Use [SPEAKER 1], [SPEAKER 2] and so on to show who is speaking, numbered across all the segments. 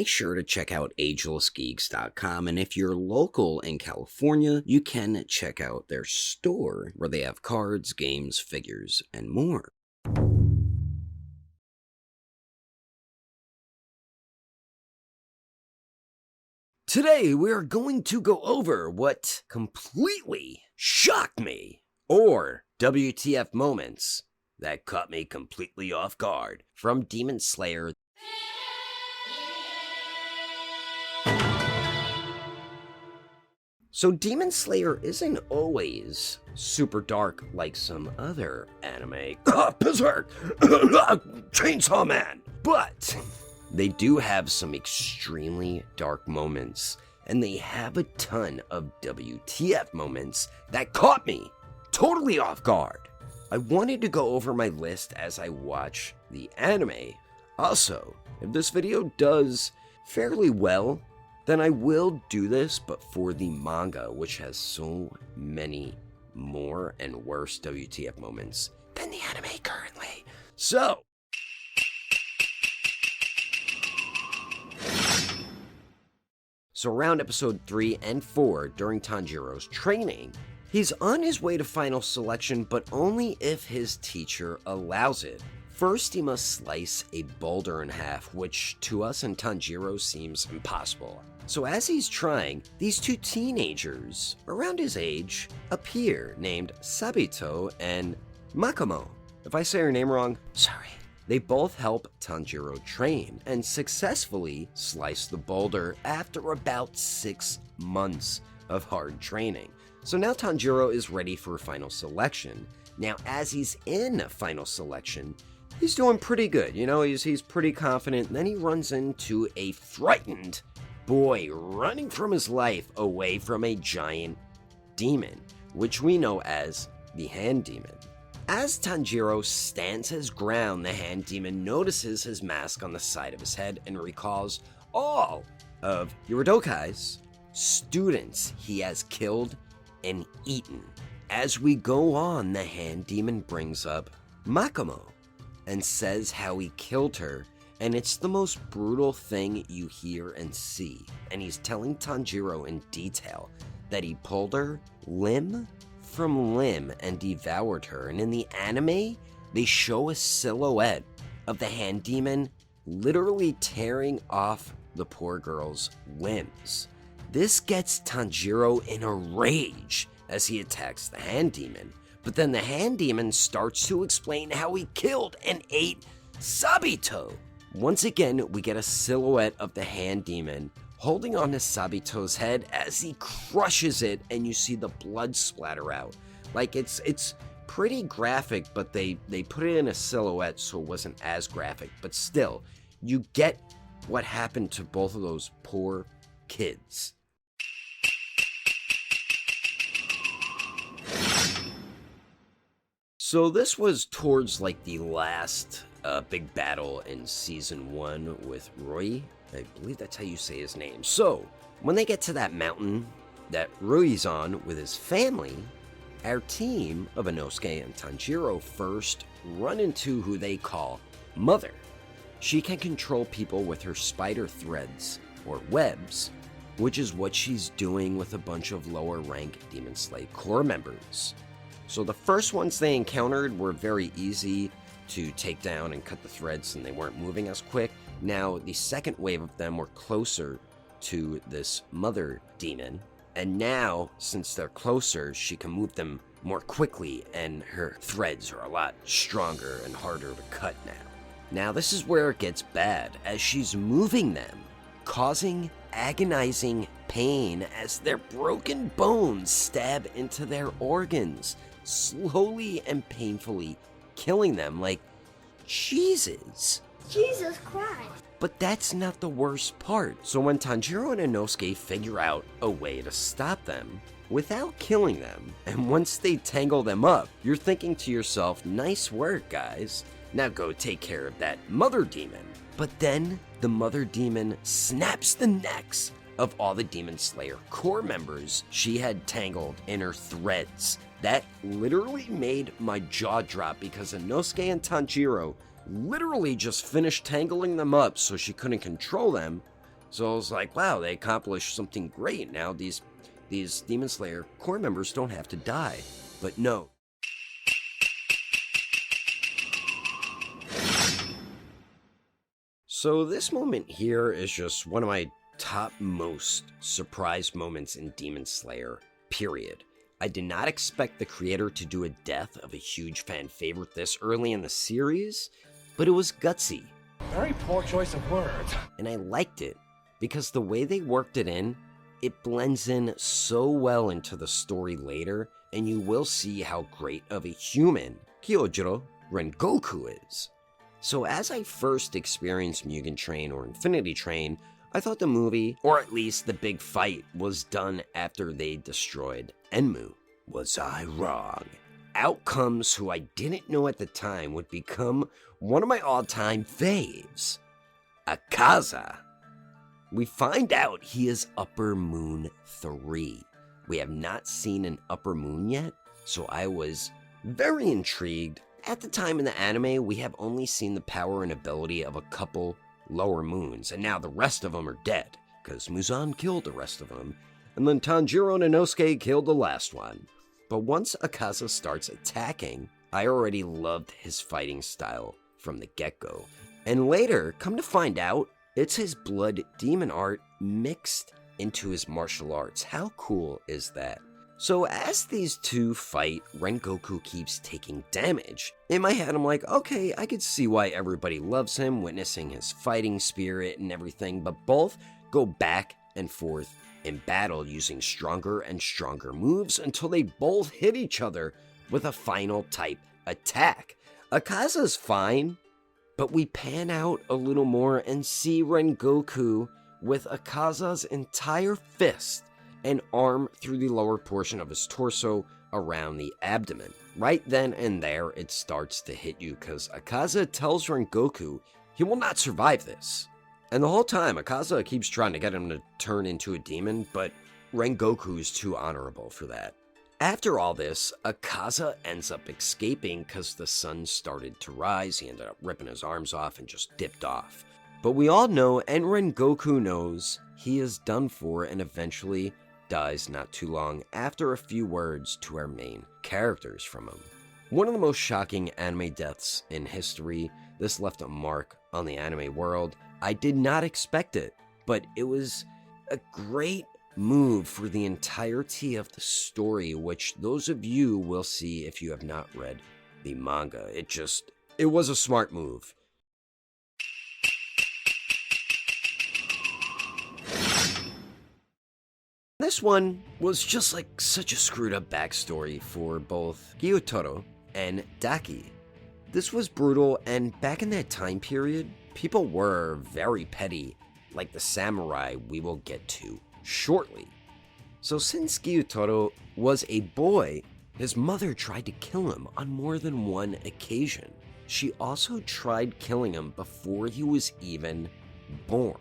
[SPEAKER 1] sure to check out Agelessgeeks.com, and if you're local in California, you can check out their store where they have cards, games, figures, and more. Today, we are going to go over what completely shocked me, or WTF moments that caught me completely off guard from Demon Slayer. So Demon Slayer isn't always super dark like some other anime. Berserk! Chainsaw Man! But they do have some extremely dark moments, and they have a ton of WTF moments that caught me totally off guard. I wanted to go over my list as I watch the anime. Also, if this video does fairly well, then I will do this, but for the manga, which has so many more and worse WTF moments than the anime currently. So around episode 3 and 4, during Tanjiro's training, he's on his way to final selection, but only if his teacher allows it. First, he must slice a boulder in half, which to us and Tanjiro seems impossible. So as he's trying, these two teenagers around his age appear, named Sabito and Makomo. If I say her name wrong, sorry. They both help Tanjiro train and successfully slice the boulder after about 6 months of hard training. So now Tanjiro is ready for final selection. Now, as he's in final selection, he's doing pretty good. You know, he's pretty confident. Then he runs into a frightened boy running from his life away from a giant demon, which we know as the Hand Demon. As Tanjiro stands his ground, the Hand Demon notices his mask on the side of his head and recalls all of Yuridokai's students he has killed and eaten. As we go on, the Hand Demon brings up Makomo and says how he killed her, and it's the most brutal thing you hear and see. And he's telling Tanjiro in detail that he pulled her limb from limb and devoured her. And in the anime, they show a silhouette of the Hand Demon literally tearing off the poor girl's limbs. This gets Tanjiro in a rage as he attacks the Hand Demon. But then the Hand Demon starts to explain how he killed and ate Sabito. Once again, we get a silhouette of the Hand Demon holding on to Sabito's head as he crushes it, and you see the blood splatter out. Like, it's pretty graphic, but they put it in a silhouette so it wasn't as graphic. But still, you get what happened to both of those poor kids. So this was towards like the last big battle in season 1 with Rui. I believe that's how you say his name. So when they get to that mountain that Rui's on with his family, our team of Inosuke and Tanjiro first run into who they call Mother. She can control people with her spider threads or webs, which is what she's doing with a bunch of lower rank Demon Slayer core members. So the first ones they encountered were very easy to take down and cut the threads, and they weren't moving as quick. Now the second wave of them were closer to this Mother Demon, and now since they're closer, she can move them more quickly, and her threads are a lot stronger and harder to cut now. Now this is where it gets bad, as she's moving them, causing agonizing pain as their broken bones stab into their organs, slowly and painfully killing them. Like, Jesus Christ. But that's not the worst part. So when Tanjiro and Inosuke figure out a way to stop them without killing them, and once they tangle them up, you're thinking to yourself, nice work, guys. Now go take care of that Mother Demon. But then the Mother Demon snaps the necks of all the Demon Slayer core members she had tangled in her threads. That literally made my jaw drop, because Inosuke and Tanjiro literally just finished tangling them up so she couldn't control them, So I was like, wow, they accomplished something great. Now these Demon Slayer core members don't have to die. But no. So this moment here is just one of my top most surprise moments in Demon Slayer, period. I did not expect the creator to do a death of a huge fan favorite this early in the series, but it was gutsy.
[SPEAKER 2] Very poor choice of words.
[SPEAKER 1] And I liked it, because the way they worked it in, it blends in so well into the story later, and you will see how great of a human Kyojuro Rengoku is. So as I first experienced Mugen Train or Infinity Train, I thought the movie, or at least the big fight, was done after they destroyed Enmu. Was I wrong? Out comes who I didn't know at the time would become one of my all-time faves, Akaza. We find out he is Upper Moon 3. We have not seen an Upper Moon yet, so I was very intrigued. At the time in the anime, we have only seen the power and ability of a couple lower moons, and now the rest of them are dead, because Muzan killed the rest of them, and then Tanjiro and Inosuke killed the last one. But once Akaza starts attacking, I already loved his fighting style from the get-go. And later, come to find out, it's his blood demon art mixed into his martial arts. How cool is that? So as these two fight, Rengoku keeps taking damage. In my head, I'm like, okay, I could see why everybody loves him, witnessing his fighting spirit and everything, but both go back and forth in battle using stronger and stronger moves until they both hit each other with a final type attack. Akaza's fine, but we pan out a little more and see Rengoku with Akaza's entire fist and arm through the lower portion of his torso around the abdomen. Right then and there, it starts to hit you because Akaza tells Rengoku he will not survive this. And the whole time, Akaza keeps trying to get him to turn into a demon, but Rengoku's too honorable for that. After all this, Akaza ends up escaping because the sun started to rise. He ended up ripping his arms off and just dipped off. But we all know, and Rengoku knows, he is done for and eventually dies not too long after a few words to our main characters from him. One of the most shocking anime deaths in history. This left a mark on the anime world. I did not expect it, but it was a great move for the entirety of the story, which those of you will see if you have not read the manga. It was a smart move. This one was just like such a screwed up backstory for both Gyutaro and Daki. This was brutal, and back in that time period, people were very petty, like the samurai we will get to shortly. So since Gyutaro was a boy, his mother tried to kill him on more than one occasion. She also tried killing him before he was even born.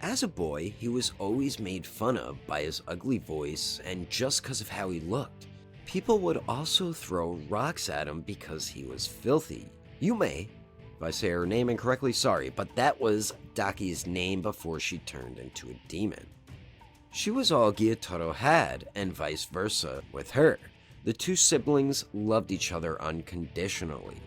[SPEAKER 1] As a boy, he was always made fun of by his ugly voice and just because of how he looked. People would also throw rocks at him because he was filthy. Yume, if I say her name incorrectly, sorry, but that was Daki's name before she turned into a demon. She was all Gyutaro had, and vice versa with her. The two siblings loved each other unconditionally.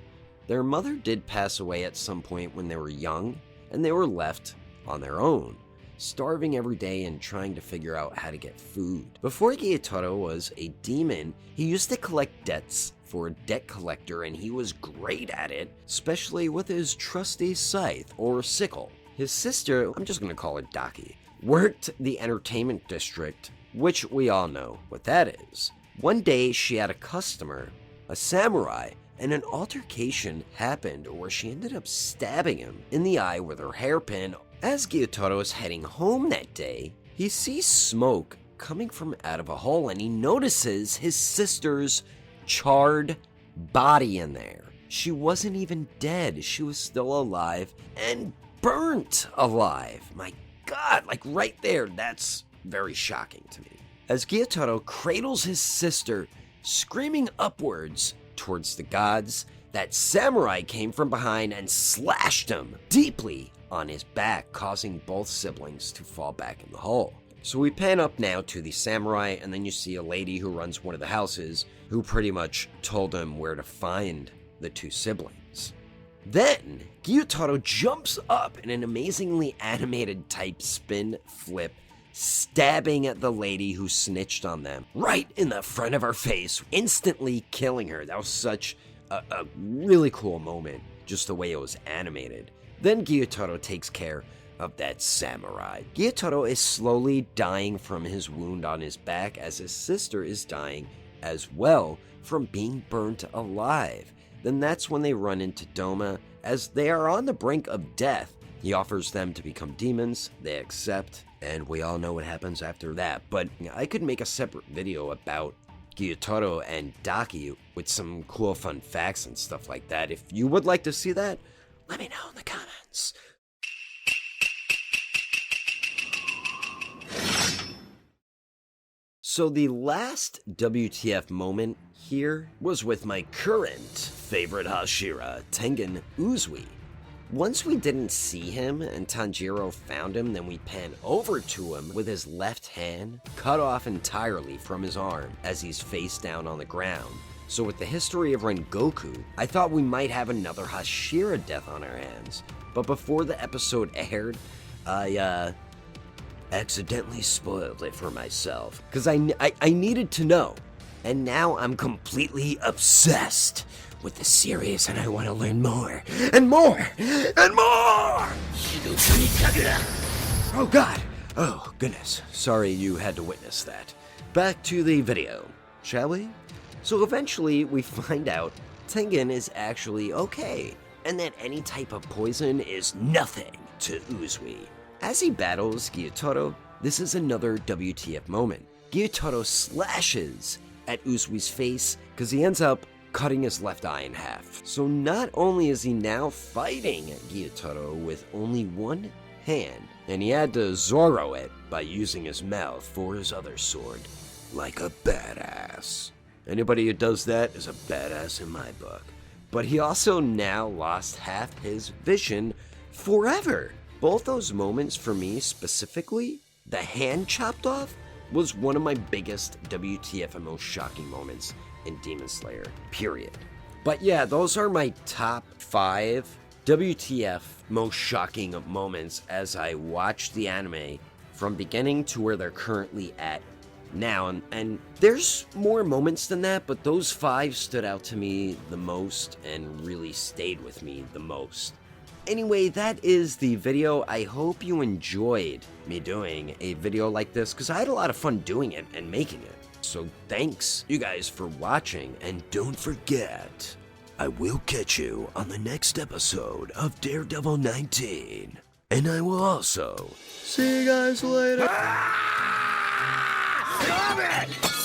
[SPEAKER 1] Their mother did pass away at some point when they were young, and they were left on their own, starving every day and trying to figure out how to get food. Before Gyutaro was a demon, he used to collect debts for a debt collector, and he was great at it, especially with his trusty scythe or sickle. His sister, I'm just going to call her Daki, worked the entertainment district, which we all know what that is. One day she had a customer, a samurai, and an altercation happened where she ended up stabbing him in the eye with her hairpin. As Gyutaro is heading home that day, he sees smoke coming from out of a hole, and he notices his sister's charred body in there. She wasn't even dead. She was still alive and burnt alive. My God, like right there, that's very shocking to me. As Gyutaro cradles his sister, screaming upwards towards the gods, that samurai came from behind and slashed him deeply on his back, causing both siblings to fall back in the hole. So we pan up now to the samurai, and then you see a lady who runs one of the houses who pretty much told him where to find the two siblings. Then, Gyutaro jumps up in an amazingly animated type spin flip, stabbing at the lady who snitched on them right in the front of her face, instantly killing her. That was such a really cool moment, just the way it was animated. Then Gyutaro takes care of that samurai. Gyutaro is slowly dying from his wound on his back as his sister is dying as well from being burnt alive. Then that's when they run into Doma as they are on the brink of death. He offers them to become demons, they accept, and we all know what happens after that. But I could make a separate video about Gyutaro and Daki with some cool fun facts and stuff like that. If you would like to see that, let me know in the comments. So the last WTF moment here was with my current favorite Hashira, Tengen Uzui. Once we didn't see him and Tanjiro found him, then we pan over to him with his left hand cut off entirely from his arm as he's face down on the ground. So with the history of Rengoku, I thought we might have another Hashira death on our hands. But before the episode aired, I accidentally spoiled it for myself because I needed to know. And now I'm completely obsessed with the series and I want to learn more and more and more! Oh god! Oh goodness, sorry you had to witness that. Back to the video, shall we? So eventually we find out Tengen is actually okay, and that any type of poison is nothing to Uzui. As he battles Gyutaro, this is another WTF moment. Gyutaro slashes at Uzui's face because he ends up cutting his left eye in half. So not only is he now fighting Gyutaro with only one hand, and he had to Zoro it by using his mouth for his other sword, like a badass. Anybody who does that is a badass in my book. But he also now lost half his vision forever. Both those moments for me specifically, the hand chopped off, was one of my biggest WTF and most shocking moments in Demon Slayer, period. But yeah, those are my top 5 WTF most shocking moments as I watched the anime from beginning to where they're currently at now. And there's more moments than that, but those 5 stood out to me the most and really stayed with me the most. Anyway, that is the video. I hope you enjoyed me doing a video like this because I had a lot of fun doing it and making it. So thanks you guys for watching, and don't forget, I will catch you on the next episode of Daredevil 19. And I will also see you guys later.
[SPEAKER 2] Stop it!